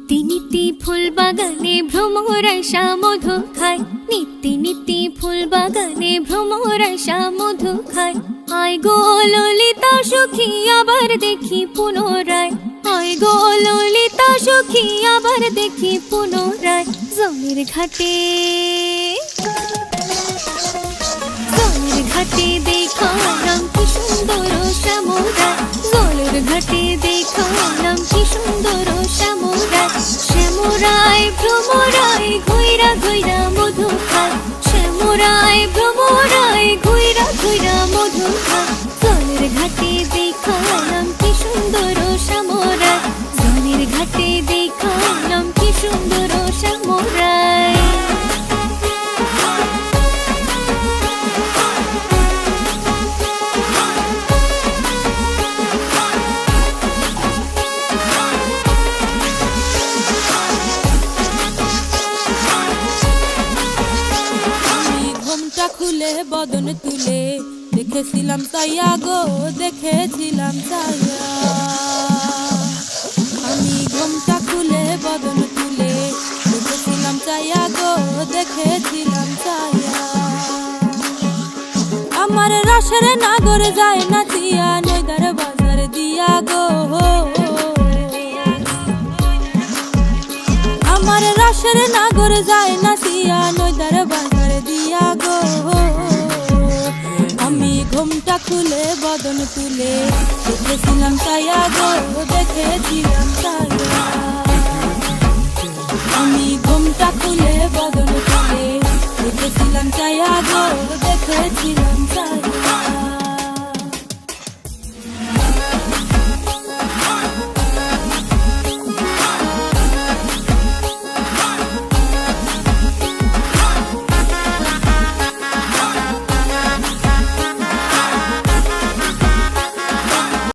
নীতি নীতি ফুল বাগানে ভ্রমর আশা মধু খায়, নীতি নীতি ফুল বাগানে ভ্রমর আশা মধু খায়। আয় গো ললিতা সখী আবার দেখি পুনরায়, আয় গো ললিতা সখী আবার দেখি পুনরায়। জমির ঘাটে জলের ঘাটে দেখালাম কি সুন্দর শ্যামরায়, জলের ঘাটে দেখালাম কি সুন্দর শ্যামরায়। শ্যামরায় ভ্রমরায় ঘুইরা ঘুইরা মধু খায়, শ্যামরায় ভ্রমরায় ঘুইরা ঘুইরা মধু খায়। জলের ঘাটে দেখালাম কি সুন্দর শ্যামরায়, জলের ঘাটে দেখালাম কি সুন্দর শ্যামরায়। খুলে বদন তুলে দেখেছিলাম চাইয়া গো, দেখেছিলাম চাইয়া। আমি ঘুমটা খুলে বদন তুলে দেখেছিলাম চাইয়া গো, দেখেছিলাম চাইয়া। আমার রসের নাগর যায় না দিয়া নইদার বাজার দিয়া গো, আমার রসের নাগর যায় না দিয়া নইদার বাজার দিয়া গো। আমি ঘুমটা খুলে বদন তুলে দেখেছিলাম চাইয়া গো, দেখেছিলাম চাইয়া।